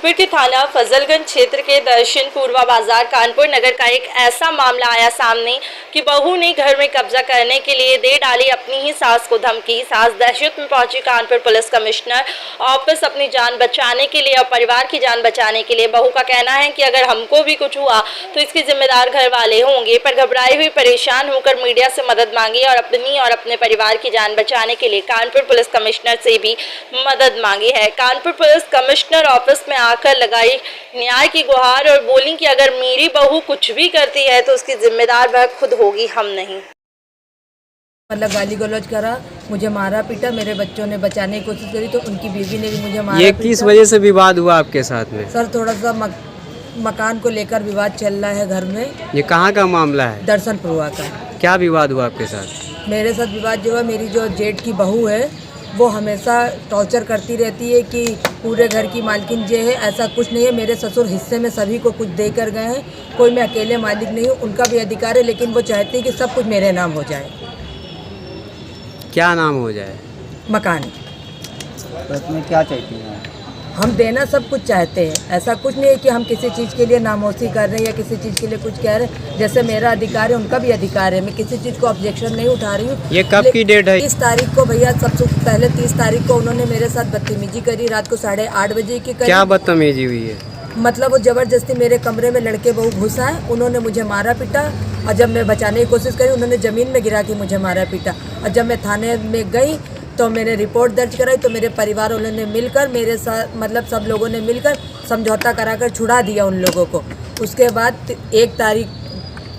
कानपुर के थाना फजलगंज क्षेत्र के दर्शन पूर्वा बाजार कानपुर नगर का एक ऐसा मामला आया सामने कि बहू ने घर में कब्जा करने के लिए दे डाली अपनी ही सास को धमकी। सास दहशत में पहुंची कानपुर पुलिस कमिश्नर ऑफिस अपनी जान बचाने के लिए और परिवार की जान बचाने के लिए। बहू का कहना है कि अगर हमको भी कुछ हुआ तो इसके जिम्मेदार घर वाले होंगे, पर घबराई हुई परेशान होकर मीडिया से मदद मांगी और अपनी और अपने परिवार की जान बचाने के लिए कानपुर पुलिस कमिश्नर से भी मदद मांगी है। कानपुर पुलिस कमिश्नर ऑफिस में आकर लगाई न्याय की गुहार और बोली कि अगर मेरी बहू कुछ भी करती है तो उसकी जिम्मेदार वह खुद होगी, हम नहीं। मतलब गाली गलौज करा, मुझे मारा पीटा, मेरे बच्चों ने बचाने की कोशिश करी तो उनकी बीवी ने भी मुझे मारा। ये किस वजह से विवाद हुआ आपके साथ में? सर थोड़ा सा मकान को लेकर विवाद चल रहा है घर में। ये कहाँ का मामला है? दर्शन पूर्वा का। क्या विवाद हुआ आपके साथ? मेरे साथ विवाद जो है, मेरी जो जेठ की बहू है वो हमेशा टॉर्चर करती रहती है कि पूरे घर की मालकिन जे है। ऐसा कुछ नहीं है, मेरे ससुर हिस्से में सभी को कुछ दे कर गए हैं, कोई मैं अकेले मालिक नहीं हूँ, उनका भी अधिकार है, लेकिन वो चाहती है कि सब कुछ मेरे नाम हो जाए। क्या नाम हो जाए? मकान। तो इसमें क्या चाहती हैं? हम देना सब कुछ चाहते हैं, ऐसा कुछ नहीं है कि हम किसी चीज़ के लिए नामोसी कर रहे हैं या किसी चीज़ के लिए कुछ कह रहे हैं। जैसे मेरा अधिकार है उनका भी अधिकार है, मैं किसी चीज़ को ऑब्जेक्शन नहीं उठा रही हूँ। ये कब की डेट है? 30 तारीख को भैया, सबसे पहले 30 तारीख को उन्होंने मेरे साथ बदतमीजी करी, रात को 8:30 बजे की करी। क्या बदतमीजी हुई है? मतलब वो ज़बरदस्ती मेरे कमरे में लड़के बहू घुस आए, उन्होंने मुझे मारा पीटा और जब मैं बचाने की कोशिश करी उन्होंने ज़मीन में गिरा के मुझे मारा पीटा। और जब मैं थाने में गई तो मैंने रिपोर्ट दर्ज कराई तो मेरे परिवार वालों ने मिलकर मेरे साथ, मतलब सब लोगों ने मिलकर समझौता कराकर छुड़ा दिया उन लोगों को। उसके बाद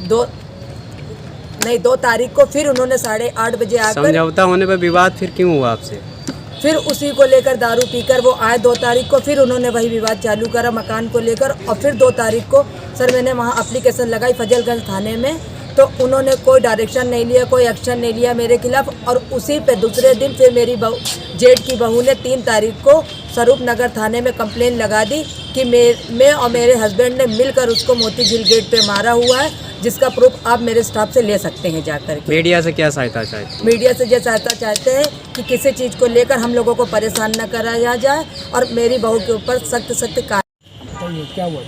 2 तारीख को फिर उन्होंने 8:30 बजे आकर, समझौता होने पर विवाद फिर क्यों हुआ आपसे? फिर उसी को लेकर दारू पीकर वो आए 2 तारीख को, फिर उन्होंने वही विवाद चालू करा मकान को लेकर। और फिर 2 तारीख को सर मैंने वहाँ एप्लीकेशन लगाई फजलगंज थाने में, तो उन्होंने कोई डायरेक्शन नहीं लिया, कोई एक्शन नहीं लिया मेरे खिलाफ। और उसी पे दूसरे दिन फिर मेरी जेठ की बहू ने 3 तारीख को स्वरूप नगर थाने में कंप्लेन लगा दी कि मैं और मेरे हस्बैंड ने मिलकर उसको मोती झील गेट पे मारा हुआ है, जिसका प्रूफ आप मेरे स्टाफ से ले सकते हैं जाकर के। मीडिया से क्या सहायता चाहते? मीडिया से ये सहायता चाहते हैं कि किसी चीज़ को लेकर हम लोगों को परेशान न कराया जाए और मेरी बहू के ऊपर सख्त कार्रवाई। क्या हुआ?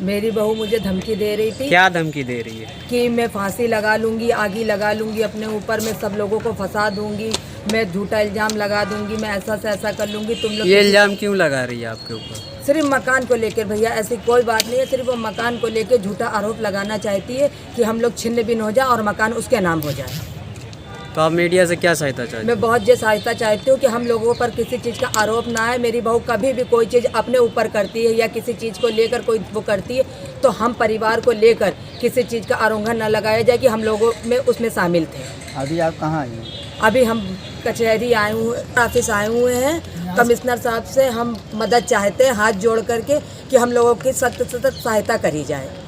मेरी बहू मुझे धमकी दे रही थी। क्या धमकी दे रही है? कि मैं फांसी लगा लूँगी, आगी लगा लूँगी अपने ऊपर, मैं सब लोगों को फंसा दूँगी, मैं झूठा इल्ज़ाम लगा दूँगी, मैं ऐसा से ऐसा कर लूँगी। तुम लोग ये इल्ज़ाम क्यों लगा रही है आपके ऊपर? सिर्फ मकान को लेकर भैया, ऐसी कोई बात नहीं है, सिर्फ वो मकान को लेकर झूठा आरोप लगाना चाहती है कि हम लोग छिन्न भिन्न हो जाए और मकान उसके नाम हो जाए। तो आप मीडिया से क्या सहायता चाहते? मैं बहुत ये सहायता चाहती हूँ कि हम लोगों पर किसी चीज़ का आरोप ना आए। मेरी बहू कभी भी कोई चीज़ अपने ऊपर करती है या किसी चीज़ को लेकर कोई वो करती है तो हम परिवार को लेकर किसी चीज़ का आरोपण न लगाया जाए कि हम लोगों में उसमें शामिल थे। अभी आप कहाँ आई हैं? अभी हम कचहरी आए हुए, ऑफिस आए हुए हैं। कमिश्नर साहब से हम मदद चाहते हैं हाथ जोड़ करके कि हम लोगों की सख्त सख्त सहायता करी जाए।